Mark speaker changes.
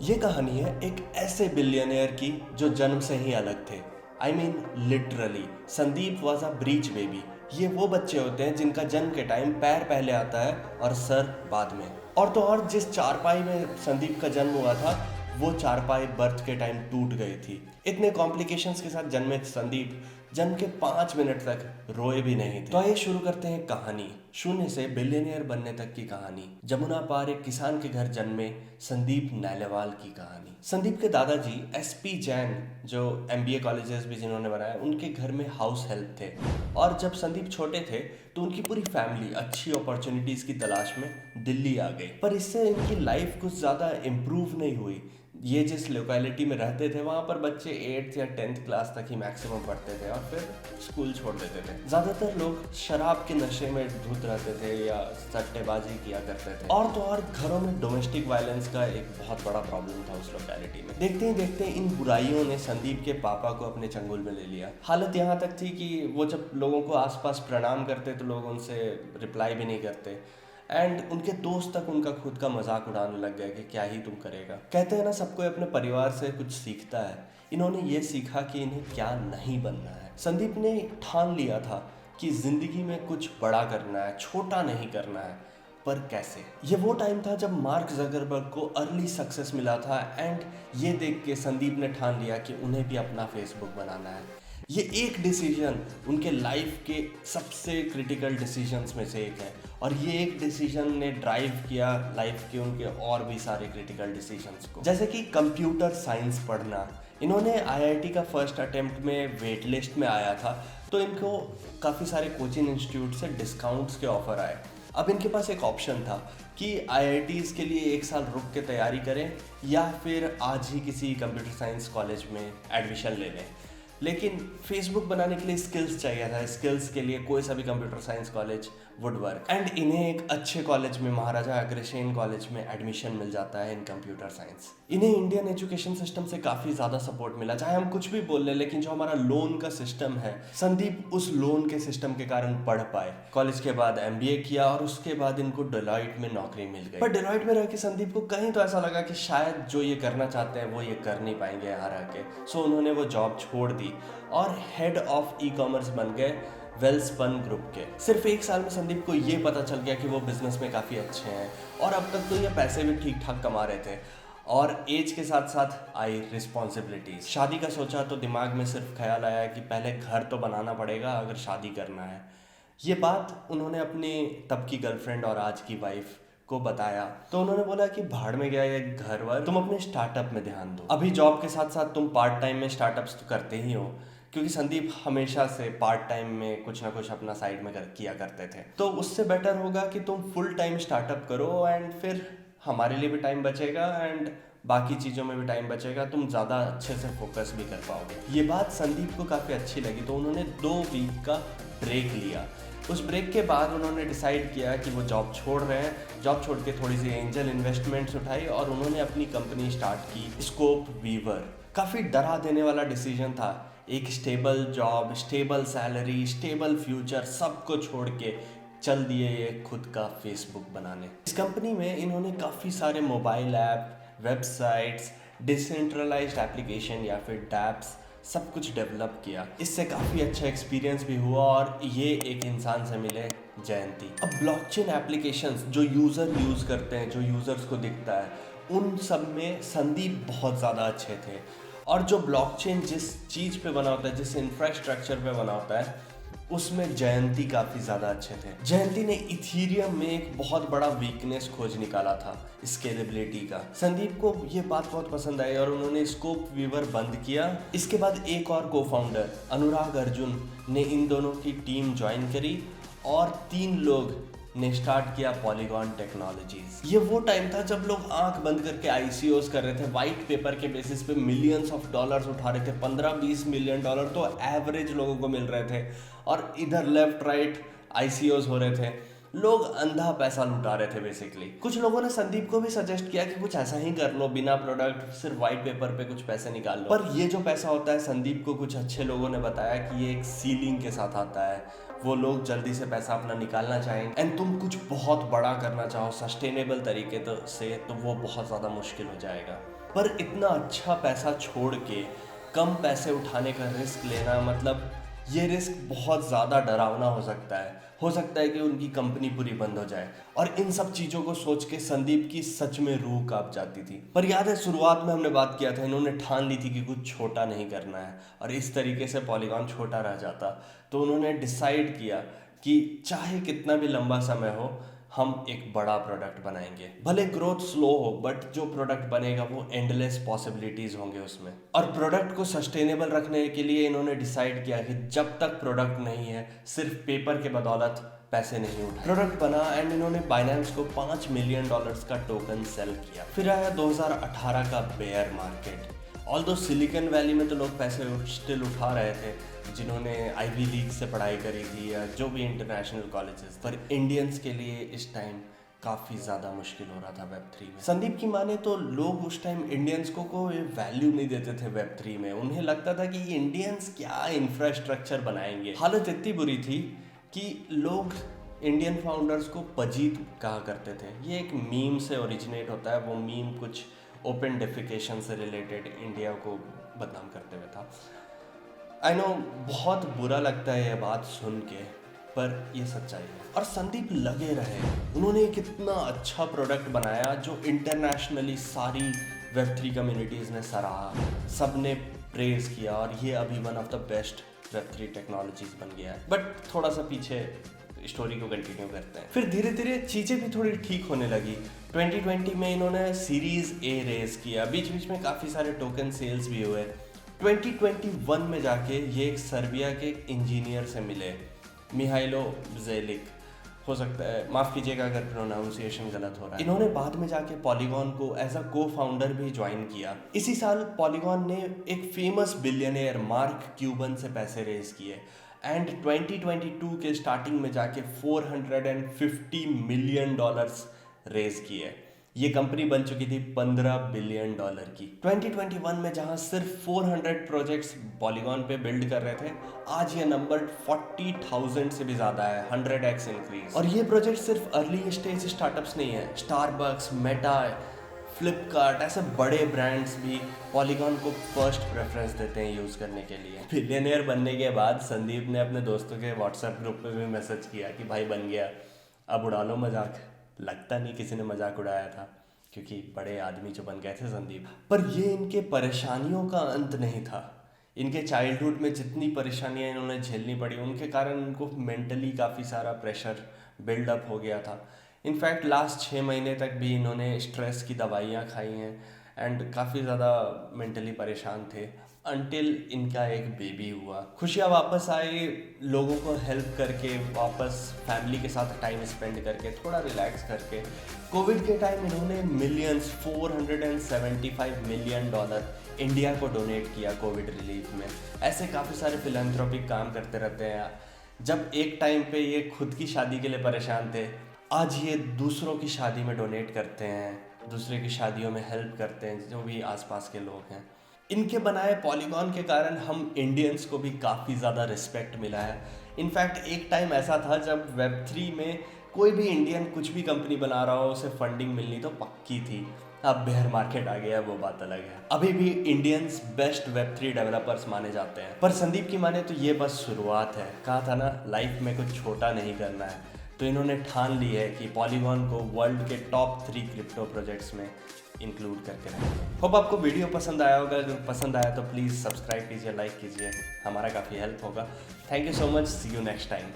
Speaker 1: ये कहानी है एक ऐसे बिलियनियर की जो जन्म से ही अलग थे। I mean literally Sandeep was a breach baby. ये वो बच्चे होते हैं जिनका जन्म के टाइम पैर पहले आता है और सर बाद में। और तो और जिस चारपाई में संदीप का जन्म हुआ था वो चारपाई बर्थ के टाइम टूट गई थी। इतने कॉम्प्लिकेशंस के साथ जन्मे संदीप जन्म के 5 मिनट तक रोए भी नहीं थे। तो आइए शुरू करते हैं कहानी, शून्य से बिलियनियर बनने तक की कहानी। जमुना पार एक किसान के घर जन्मे संदीप नालेवाल की कहानी। संदीप के दादाजी एसपी जैन, जो एमबीए कॉलेजेस भी जिन्होंने बनाया, उनके घर में हाउस हेल्प थे। और जब संदीप छोटे थे तो उनकी पूरी फैमिली अच्छी अपॉर्चुनिटीज की तलाश में दिल्ली आ गई। पर इससे इनकी लाइफ कुछ ज़्यादा इम्प्रूव नहीं हुई। ये जिस लोकेलिटी में रहते थे वहाँ पर बच्चे 8th या 10th क्लास तक ही मैक्सिमम पढ़ते थे और फिर स्कूल छोड़ देते थे। ज़्यादातर लोग शराब के नशे में धुत रहते थे या सट्टेबाजी किया करते थे। और तो और घरों में डोमेस्टिक वायलेंस का एक बहुत बड़ा प्रॉब्लम था उस लोकेलिटी में। देखते ही देखते इन बुराइयों ने संदीप के पापा को अपने चंगुल में ले लिया। हालत यहाँ तक थी कि वो जब लोगों को आसपास प्रणाम करते तो लोग उनसे रिप्लाई भी नहीं करते। एंड उनके दोस्त तक उनका खुद का मजाक उड़ाने लग गए कि क्या ही तुम करेगा। कहते हैं ना, सबको अपने परिवार से कुछ सीखता है। इन्होंने ये सीखा कि इन्हें क्या नहीं बनना है। संदीप ने ठान लिया था कि जिंदगी में कुछ बड़ा करना है, छोटा नहीं करना है। पर कैसे? ये वो टाइम था जब मार्क जकरबर्ग को अर्ली सक्सेस मिला था एंड ये देख के संदीप ने ठान लिया कि उन्हें भी अपना फेसबुक बनाना है। ये एक डिसीजन उनके लाइफ के सबसे क्रिटिकल डिसीजंस में से एक है और ये एक डिसीजन ने ड्राइव किया लाइफ के उनके और भी सारे क्रिटिकल डिसीजंस को, जैसे कि कंप्यूटर साइंस पढ़ना। इन्होंने आईआईटी का फर्स्ट अटेम्प्ट में वेट लिस्ट में आया था तो इनको काफ़ी सारे कोचिंग इंस्टीट्यूट से डिस्काउंट्स के ऑफर आए। अब इनके पास एक ऑप्शन था कि आईआईटीज़ के लिए 1 साल रुक के तैयारी करें या फिर आज ही किसी कंप्यूटर साइंस कॉलेज में एडमिशन ले लें। लेकिन फेसबुक बनाने के लिए स्किल्स चाहिए था। स्किल्स के लिए कोई सा भी computer science college would work and इन्हें एक अच्छे कॉलेज में, महाराजा अग्रसेन कॉलेज में एडमिशन मिल जाता है इन कंप्यूटर साइंस। इन्हें इंडियन एजुकेशन सिस्टम से काफ़ी ज़्यादा सपोर्ट मिला, चाहे हम कुछ भी बोल लें, लेकिन जो हमारा लोन का सिस्टम है, संदीप उस लोन के सिस्टम के कारण पढ़ पाए। कॉलेज के बाद एमबीए किया और उसके बाद इनको डेलॉयट में नौकरी मिल गई। पर डेलॉयट में रह के संदीप को कहीं तो ऐसा लगा कि शायद जो ये करना चाहते हैं वो ये कर नहीं पाएंगे यहाँ रह के। सो उन्होंने वो जॉब छोड़ दी और हेड ऑफ ई कॉमर्स बन गए वेलस्पन ग्रुप के। सिर्फ 1 साल में संदीप को ये पता चल गया कि वो बिजनेस में काफ़ी अच्छे हैं और अब तक तो ये पैसे भी ठीक ठाक कमा रहे थे। और एज के साथ साथ आई रिस्पॉन्सिबिलिटीज। शादी का सोचा तो दिमाग में सिर्फ ख्याल आया कि पहले घर तो बनाना पड़ेगा अगर शादी करना है। ये बात उन्होंने अपनी तब की गर्लफ्रेंड और आज की वाइफ को बताया तो उन्होंने बोला कि भाड़ में गया ये घर वर, तुम अपने स्टार्टअप में ध्यान दो। अभी जॉब के साथ साथ तुम पार्ट टाइम में स्टार्टअप्स तो करते ही हो, क्योंकि संदीप हमेशा से पार्ट टाइम में कुछ ना कुछ अपना साइड में किया करते थे। तो उससे बेटर होगा कि तुम फुल टाइम स्टार्टअप करो एंड फिर हमारे लिए भी टाइम बचेगा एंड बाकी चीज़ों में भी टाइम बचेगा, तुम ज़्यादा अच्छे से फोकस भी कर पाओगे। ये बात संदीप को काफ़ी अच्छी लगी तो उन्होंने 2 वीक का ब्रेक लिया। उस ब्रेक के बाद उन्होंने डिसाइड किया कि वो जॉब छोड़ रहे हैं। जॉब छोड़ के थोड़ी सी एंजल इन्वेस्टमेंट्स उठाई और उन्होंने अपनी कंपनी स्टार्ट की, स्कोप वीवर। काफ़ी डरा देने वाला डिसीजन था। एक stable job, stable salary, stable future, सब को छोड़ के चल दिए ये खुद का फेसबुक बनाने। इस कंपनी में इन्होंने काफ़ी सारे mobile app, websites, decentralized application या फिर डैप्स सब कुछ डेवलप किया। इससे काफ़ी अच्छा एक्सपीरियंस भी हुआ और ये एक इंसान से मिले, जयंती। अब ब्लॉकचेन एप्लीकेशंस जो यूज़र यूज़ करते हैं, जो यूज़र्स को दिखता है, उन सब में संदीप बहुत ज़्यादा अच्छे थे। और जो ब्लॉकचेन जिस चीज़ पे बना होता है, जिस इंफ्रास्ट्रक्चर पे बना होता है, उसमें जयंती काफ़ी ज़्यादा अच्छे थे। जयंती ने इथीरियम में एक बहुत बड़ा वीकनेस खोज निकाला था, स्केलेबिलिटी का। संदीप को ये बात बहुत पसंद आई और उन्होंने स्कोप वीवर बंद किया। इसके बाद एक और को फाउंडर अनुराग अर्जुन ने इन दोनों की टीम ज्वाइन करी और 3 लोग ने स्टार्ट किया पॉलीगॉन टेक्नोलॉजीज। ये वो टाइम था जब लोग आंख बंद करके आईसीओस कर रहे थे, वाइट पेपर के बेसिस पे मिलियंस ऑफ डॉलर्स उठा रहे थे। 15-20 मिलियन डॉलर तो एवरेज लोगों को मिल रहे थे और इधर लेफ्ट राइट आईसीओस हो रहे थे। लोग अंधा पैसा लुटा रहे थे बेसिकली। कुछ लोगों ने संदीप को भी सजेस्ट किया कि कुछ ऐसा ही कर लो, बिना प्रोडक्ट, सिर्फ वाइट पेपर पे कुछ पैसे निकाल लो। पर ये जो पैसा होता है, संदीप को कुछ अच्छे लोगों ने बताया कि ये एक सीलिंग के साथ आता है। वो लोग जल्दी से पैसा अपना निकालना चाहेंगे एंड तुम कुछ बहुत बड़ा करना चाहो सस्टेनेबल तरीके तो वो बहुत ज़्यादा मुश्किल हो जाएगा। पर इतना अच्छा पैसा छोड़ के कम पैसे उठाने का रिस्क लेना, मतलब ये रिस्क बहुत ज़्यादा डरावना हो सकता है कि उनकी कंपनी पूरी बंद हो जाए। और इन सब चीज़ों को सोच के संदीप की सच में रूह कांप जाती थी। पर याद है शुरुआत में हमने बात किया था, इन्होंने ठान ली थी कि कुछ छोटा नहीं करना है और इस तरीके से पॉलीगॉन छोटा रह जाता। तो उन्होंने डिसाइड किया कि चाहे कितना भी लंबा समय हो, हम एक बड़ा प्रोडक्ट बनाएंगे। भले ग्रोथ स्लो हो, बट जो प्रोडक्ट बनेगा वो एंडलेस पॉसिबिलिटीज होंगे उसमें। और प्रोडक्ट को सस्टेनेबल रखने के लिए इन्होंने डिसाइड किया कि जब तक प्रोडक्ट नहीं है, सिर्फ पेपर के बदौलत पैसे नहीं उठाए। प्रोडक्ट बना एंड इन्होंने बाइनेंस को $5 मिलियन का टोकन सेल किया। फिर आया 2018 का bear market. Although Silicon Valley में तो लोग पैसे स्टिल उठा रहे थे, जिन्होंने आईवी लीग से पढ़ाई करी थी या जो भी इंटरनेशनल कॉलेजेस, पर इंडियंस के लिए इस टाइम काफ़ी ज़्यादा मुश्किल हो रहा था वेब3 में। संदीप की माने तो लोग उस टाइम इंडियंस को कोई वैल्यू नहीं देते थे वेब3 में। उन्हें लगता था कि इंडियंस क्या इंफ्रास्ट्रक्चर बनाएंगे। हालत इतनी बुरी थी कि लोग इंडियन फाउंडर्स को पजीत कहा करते थे। ये एक मीम से ओरिजिनेट होता है। वो मीम कुछ ओपन डेफिकेशन से रिलेटेड इंडिया को बदनाम करते हुए था। आई नो बहुत बुरा लगता है ये बात सुन के, पर ये सच्चाई है। और संदीप लगे रहे। उन्होंने एक इतना अच्छा प्रोडक्ट बनाया जो इंटरनेशनली सारी वेब3 कम्युनिटीज़ ने सराहा, सब ने प्रेज किया और ये अभी one of the best Web3 technologies बन गया है। बट थोड़ा सा पीछे स्टोरी को कंटिन्यू करते हैं। फिर धीरे धीरे चीज़ें भी थोड़ी ठीक होने लगी। 2020 में इन्होंने सीरीज ए रेज किया, बीच बीच में काफ़ी सारे टोकन सेल्स भी हुए। 2021 में जाके ये एक सर्बिया के इंजीनियर से मिले, मिहाइलो जेलिक, हो सकता है माफ़ कीजिएगा अगर प्रोनाउंसिएशन गलत हो रहा है। इन्होंने बाद में जाके पॉलीगॉन को एज अ को फाउंडर भी ज्वाइन किया। इसी साल पॉलीगॉन ने एक फेमस बिलियनियर मार्क क्यूबन से पैसे रेज किए एंड 2022 के स्टार्टिंग में जाके $450 मिलियन रेज किए। ये कंपनी बन चुकी थी $15 बिलियन की। 2021 में जहां सिर्फ 400 प्रोजेक्ट्स पॉलीगॉन पे बिल्ड कर रहे थे, आज ये नंबर 40,000 से भी ज़्यादा है, 100x इंक्रीज। और ये प्रोजेक्ट सिर्फ अर्ली स्टेज स्टार्टअप्स नहीं है। स्टारबक्स, मेटा, फ्लिपकार्ट, ऐसे बड़े ब्रांड्स भी पॉलीगॉन को फर्स्ट प्रेफरेंस देते हैं यूज़ करने के लिए। बिलियनियर बनने के बाद संदीप ने अपने दोस्तों के व्हाट्सएप ग्रुप पे भी मैसेज किया कि भाई बन गया, अब उड़ा लो मजाक। लगता नहीं किसी ने मजाक उड़ाया था, क्योंकि बड़े आदमी जो बन गए थे संदीप। पर ये इनके परेशानियों का अंत नहीं था। इनके चाइल्डहुड में जितनी परेशानियां इन्होंने झेलनी पड़ी, उनके कारण उनको मेंटली काफ़ी सारा प्रेशर बिल्डअप हो गया था। इनफैक्ट लास्ट 6 महीने तक भी इन्होंने स्ट्रेस की दवाइयाँ खाई हैं एंड काफ़ी ज़्यादा मेंटली परेशान थे, अनटिल इनका एक बेबी हुआ। खुशियाँ वापस आई, लोगों को हेल्प करके, वापस फैमिली के साथ टाइम स्पेंड करके, थोड़ा रिलैक्स करके। कोविड के टाइम इन्होंने मिलियंस, $475 मिलियन इंडिया को डोनेट किया कोविड रिलीफ में। ऐसे काफ़ी सारे फिलैंथ्रोपिक काम करते रहते हैं। जब एक टाइम पे ये खुद की शादी के लिए परेशान थे, आज ये दूसरों की शादी में डोनेट करते हैं, दूसरे की शादियों में हेल्प करते हैं, जो भी आसपास के लोग हैं। इनके बनाए पॉलीगॉन के कारण हम इंडियंस को भी काफ़ी ज़्यादा रिस्पेक्ट मिला है। इनफैक्ट एक टाइम ऐसा था जब वेब3 में कोई भी इंडियन कुछ भी कंपनी बना रहा हो, उसे फंडिंग मिलनी तो पक्की थी। अब बेयर मार्केट आ गया, वो बात अलग है। अभी भी इंडियंस बेस्ट वेब3 डेवलपर्स माने जाते हैं। पर संदीप की माने तो ये बस शुरुआत है। कहा था ना, लाइफ में कुछ छोटा नहीं करना है। तो इन्होंने ठान ली है कि पॉलीगॉन को वर्ल्ड के टॉप 3 क्रिप्टो प्रोजेक्ट्स में इंक्लूड करके रखेंगे। होप आपको वीडियो पसंद आया होगा। अगर पसंद आया तो प्लीज़ सब्सक्राइब कीजिए, लाइक कीजिए, हमारा काफ़ी हेल्प होगा। Thank you so much, see you next time.